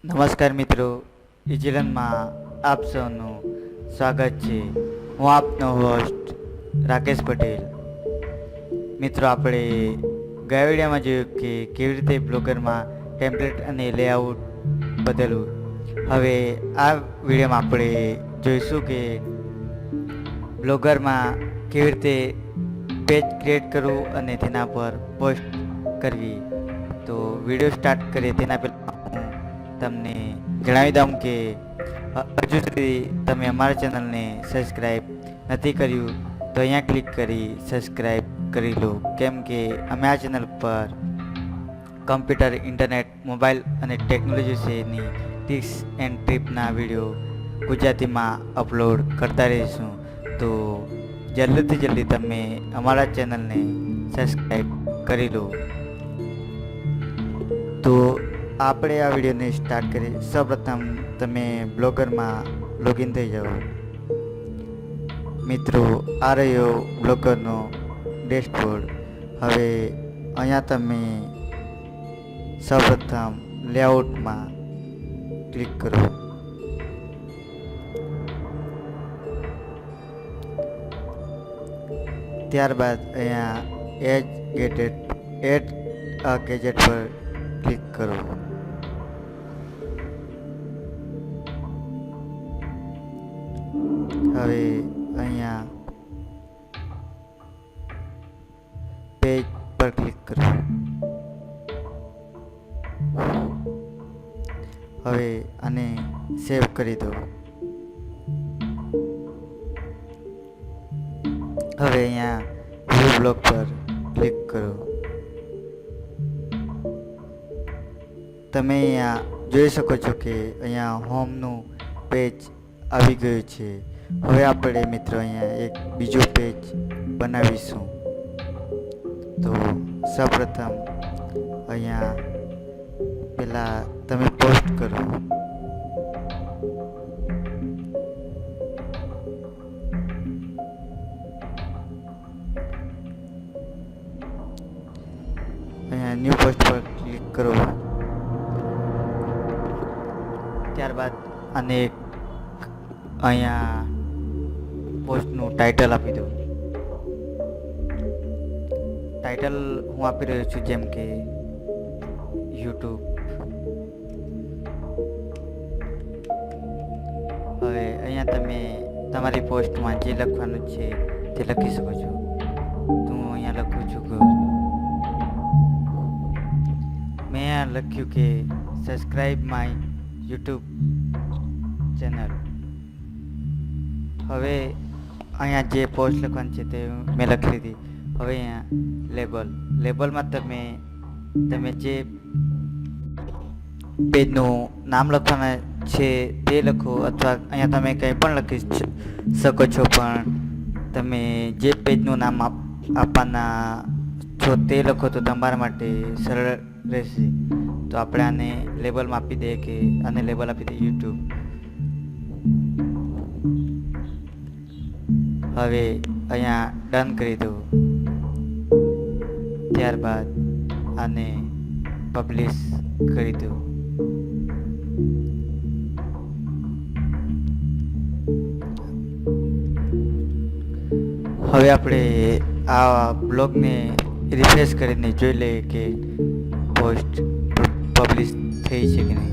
નમસ્કાર મિત્રો, ઇઝીલનમાં આપ સૌનું સ્વાગત છે. હું આપનો હોસ્ટ રાકેશ પટેલ. મિત્રો, આપણે ગયા વિડીયોમાં જોયું કે કેવી રીતે બ્લોગરમાં ટેમ્પલેટ અને લેઆઉટ બદલવું. હવે આ વિડીયોમાં આપણે જોઈશું કે બ્લોગરમાં કેવી રીતે પેજ ક્રિએટ કરવું અને તેના પર પોસ્ટ કરવી. તો વિડીયો સ્ટાર્ટ કરીએ તેના પહેલાં તમને જણાવી દઉં કે હજુ સુધી તમે અમારા ચેનલને સબસ્ક્રાઈબ નથી કર્યું તો અહીંયા ક્લિક કરી સબસ્ક્રાઈબ કરી લો, કેમ કે અમે આ ચેનલ પર કમ્પ્યુટર, ઇન્ટરનેટ, મોબાઈલ અને ટેકનોલોજી વિશેની ટિપ્સ એન્ડ ટ્રીપના વિડીયો ગુજરાતીમાં અપલોડ કરતા રહીશું. તો જલ્દીથી જલ્દી તમે અમારા ચેનલને સબસ્ક્રાઈબ કરી લો. તો આપણે આ વિડીયોને સ્ટાર્ટ કરીએ. સૌપ્રથમ તમે બ્લોગરમાં લોગિન થઈ જાઓ. મિત્રો, આ રહ્યો બ્લોગરનો ડેશબોર્ડ. હવે અહીંયા તમે સૌપ્રથમ લેઆઉટમાં ક્લિક કરો. ત્યારબાદ અહીંયા એડ અ ગેજેટ પર ક્લિક કરો. હવે અહીંયા પેજ પર ક્લિક કરો. હવે આને સેવ કરી દો. હવે અહીંયા વ્યૂ બ્લોગ પર ક્લિક કરો. તમે અહીંયા જોઈ શકો છો કે અહીંયા હોમનું પેજ આવી ગયું છે. હવે આપણે મિત્રો અહીંયા એક બીજું પેજ બનાવીશું. તો સૌપ્રથમ અહીંયા પહેલાં તમે પોસ્ટ કરો. અહીંયા ન્યૂ પોસ્ટ પર ક્લિક કરો. ત્યારબાદ આને એક અહીંયા પોસ્ટનું ટાઇટલ આપી દો. ટાઇટલ હું આપી રહ્યો છું, જેમ કે યુટ્યુબ. હવે અહીંયા તમે તમારી પોસ્ટમાં જે લખવાનું છે તે લખી શકો છો. હું અહીંયા લખું છું કે મેં અહીંયા લખ્યું કે સબસ્ક્રાઈબ માય યુટ્યુબ ચેનલ. હવે અહીંયા જે પોસ્ટ લખવાની છે તે મેં લખી લીધી. હવે અહીંયા લેબલમાં તમે જે પેજનું નામ લખવાના છે તે લખો, અથવા અહીંયા તમે કંઈ પણ લખી શકો છો, પણ તમે જે પેજનું નામ આપવાના છો તે લખો તો તમારા માટે સરળ રહેશે. તો આપણે આને લેબલમાં આપી દઈએ કે આને લેબલ આપી દઈએ યુટ્યુબ. હવે અહીંયા ડન કરી દો. ત્યારબાદ આને પબ્લિશ કરી દો. હવે આપણે આ બ્લોગને રિફ્રેશ કરીને જોઈ લઈએ કે પોસ્ટ પબ્લિશ થઈ છે કે નહીં.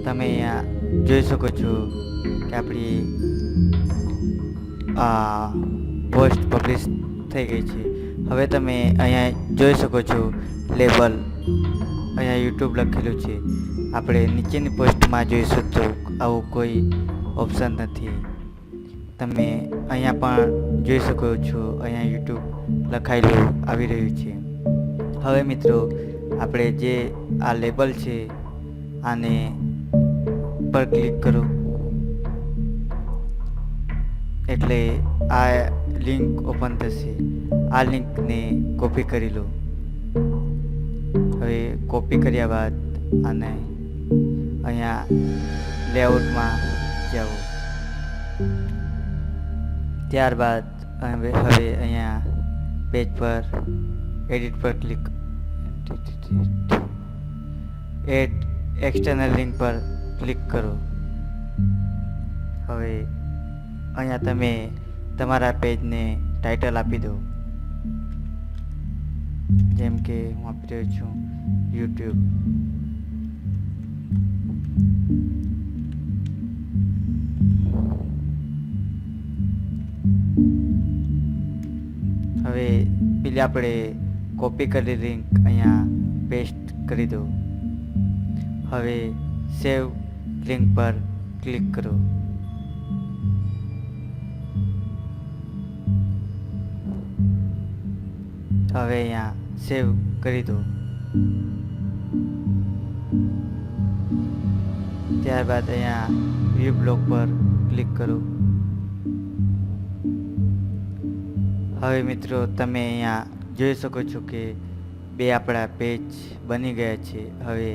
તમે અહીંયા જોઈ શકો છો કે આપણી પોસ્ટ પબ્લિશ થઈ ગઈ છે. હવે તમે અહીંયા જોઈ શકો છો લેબલ અહીંયા યુટ્યુબ લખેલું છે. આપણે નીચેની પોસ્ટમાં જોઈશું તો આવું કોઈ ઓપ્શન નથી. તમે અહીંયા પણ જોઈ શકો છો, અહીંયા યુટ્યુબ લખાયેલું આવી રહ્યું છે. હવે મિત્રો, આપણે જે આ લેબલ છે આને પર ક્લિક કરો એટલે આ લિંક ઓપન થશે. આ લિંકને કોપી કરી લો. હવે કોપી કર્યા બાદ આને અહીંયા લેઆઉટમાં જાઓ. ત્યારબાદ હવે અહીંયા પેજ પર એડિટ પર ક્લિક એક્સટર્નલ લિંક પર ક્લિક કરો. હવે અહીંયા તમે તમારા પેજને ટાઇટલ આપી દો, જેમ કે હું આપી રહ્યો છું યુટ્યુબ. હવે પેલી આપણે કોપી કરેલી લિંક અહીંયા પેસ્ટ કરી દો. હવે સેવ લિંક પર ક્લિક કરો. હવે અહીંયા સેવ કરી દો. ત્યારબાદ અહીંયા વ્યૂ બ્લોગ પર ક્લિક કરો. હવે મિત્રો તમે અહીંયા જોઈ શકો છો કે બે આપણા પેજ બની ગયા છે. હવે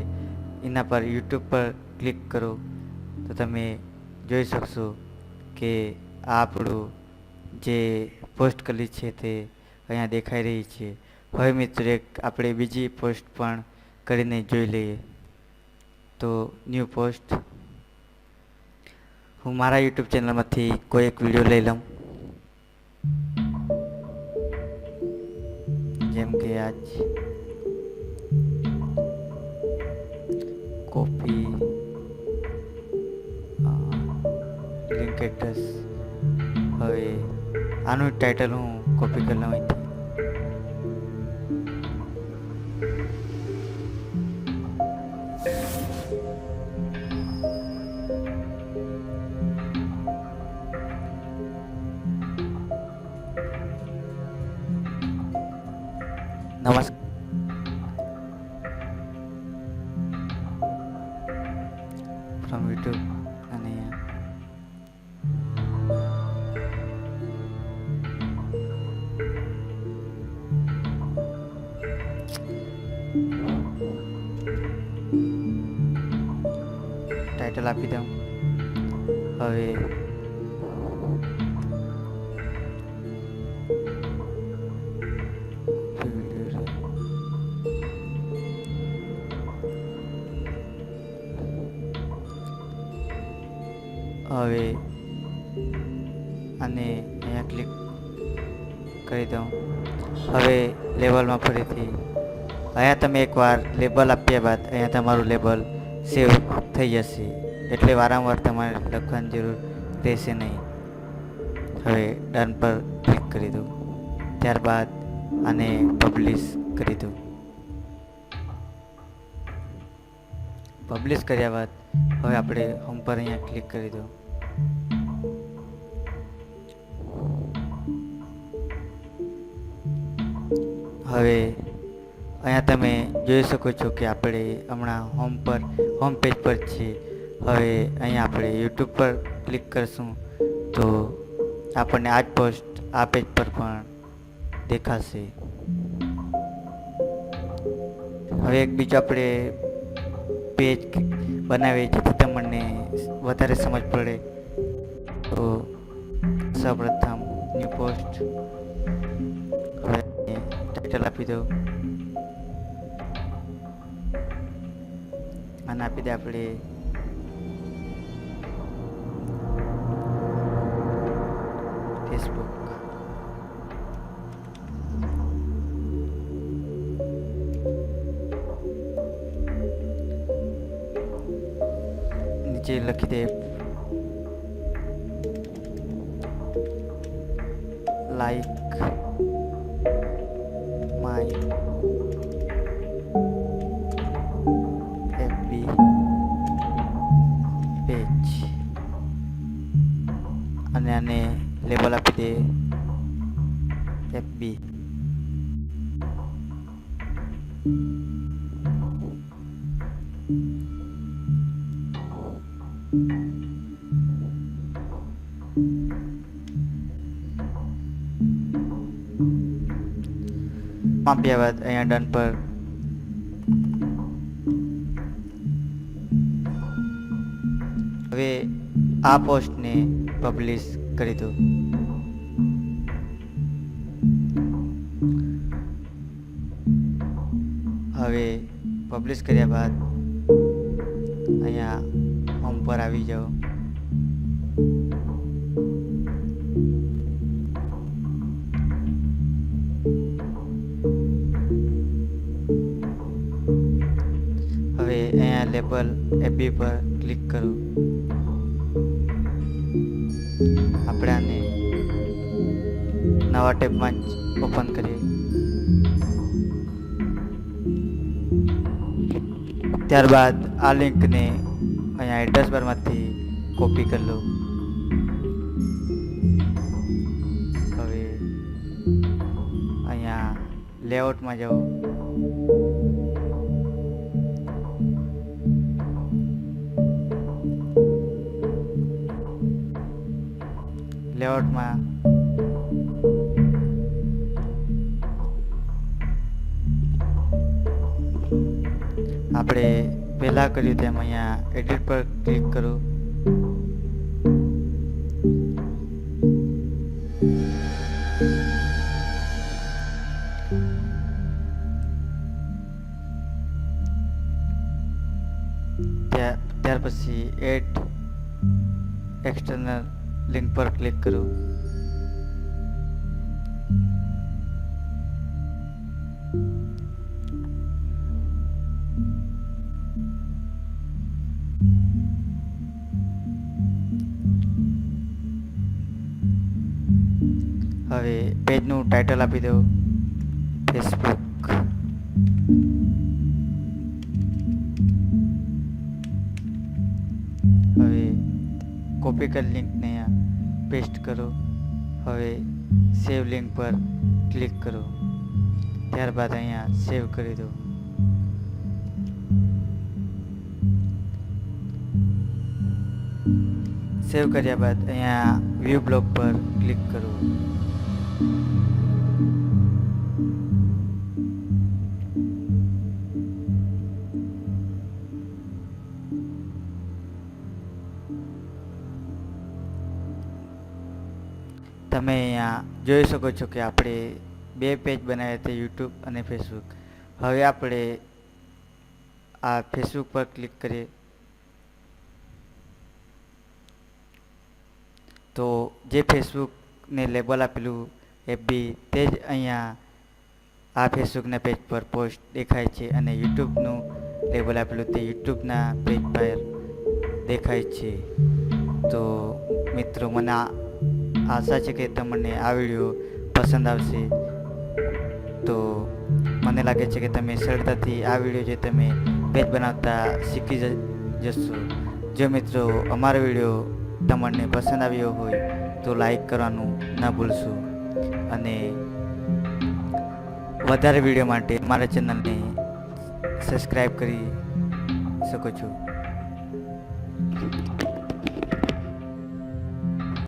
એના પર યુટ્યુબ પર ક્લિક કરો તો તમે જોઈ શકશો કે આ આપણું જે પોસ્ટ કરી છે તે અહીંયા દેખાઈ રહી છે. હવે મિત્રો એક આપણે બીજી પોસ્ટ પણ કરીને જોઈ લઈએ. તો ન્યૂ પોસ્ટ, હું મારા યુટ્યુબ ચેનલમાંથી કોઈ એક વિડીયો લઈ લઉં, જેમ કે આજ કોપી લિંક એડ્રેસ. હવે આનું ટાઇટલ હું કોપી કરી લઉં અહીંથી. નમસ્કાર. ફ્રોમ યુટ્યુબ અને ટાઇટલ આપી દઉં. હવે આને અહીંયા ક્લિક કરી દઉં. હવે લેબલમાં ફરીથી અહીંયા તમે એકવાર લેબલ આપ્યા બાદ અહીંયા તમારું લેબલ સેવ થઈ જશે, એટલે વારંવાર તમારે લખવાની જરૂર રહેશે નહીં. હવે ડન પર ક્લિક કરી દો. ત્યારબાદ આને પબ્લિશ કરી દો. પબ્લિશ કર્યા બાદ હવે આપણે હોમ પર અહીંયા ક્લિક કરી દો. હવે અહીંયા તમે જોઈ શકો છો કે આપણે હમણાં હોમ પેજ પર છીએ. હવે અહીંયા આપણે યુટ્યુબ પર ક્લિક કરશું તો આપણને આ જ પોસ્ટ આ પેજ પર પણ દેખાશે. હવે એક બીજું આપણે પેજ બનાવીએ જેથી તમને વધારે સમજ પડે. તો સૌપ્રથમ ન્યૂ પોસ્ટ, હવે ટાઇટલ આપી દઉં અને આપી દે આપણે ફેસબુક. નીચે લખી દે લાઈક માય FB પેજ અને આને લેબલ આપી દે FB. આપ્યા બાદ અહીંયા ડન પર હવે આ પોસ્ટને પબ્લિશ કરી દો. હવે પબ્લિશ કર્યા બાદ અહીંયા હોમ પર આવી જાઓ. હવે અહીંયા લેબલ એફબી પર ક્લિક કરો. આપણે આને નવા ટેબમાં જ ઓપન કરીએ. ત્યારબાદ આ લિંકને અહીંયા એડ્રેસ બારમાંથી કોપી કરી લો. હવે અહીંયા લેઆઉટમાં જાઓ. લેઆઉટમાં આપણે પહેલાં કર્યું તેમ અહીંયા એડિટ પર ક્લિક કરો. ત્યાર પછી એડ એક્સટર્નલ લિંક પર ક્લિક કરો. હવે પેજનું ટાઇટલ આપી દો ફેસબુક. હવે કોપી કરેલ લિંકને પેસ્ટ કરો. હવે સેવ લિંક પર ક્લિક કરો. ત્યારબાદ અહીંયા સેવ કરી દો. સેવ કર્યા બાદ અહીંયા વ્યૂ બ્લોગ પર ક્લિક કરો. તમે અહીંયા જોઈ શકો છો કે આપણે 2 પેજ બનાવ્યા હતા, યુટ્યુબ અને ફેસબુક. હવે આપણે આ ફેસબુક પર ક્લિક કરીએ તો જે ફેસબુકને લેબલ આપેલું એફબી તે જ અહીંયા આ ફેસબુકના પેજ પર પોસ્ટ દેખાય છે અને યુટ્યુબનું લેબલ આપેલું તે યુટ્યુબના પેજ પર દેખાય છે. તો મિત્રો, મને આશા છે કે તમને આ વિડીયો પસંદ આવશે. તો મને લાગે છે કે તમે સરળતાથી આ વિડીયો જે તમે પેજ બનાવતા શીખી જશો. જો મિત્રો અમારો વિડીયો તમને પસંદ આવ્યો હોય તો લાઈક કરવાનું ના ભૂલશો અને વધારે વિડીયો માટે મારા ચેનલને સબસ્ક્રાઈબ કરી શકો છો.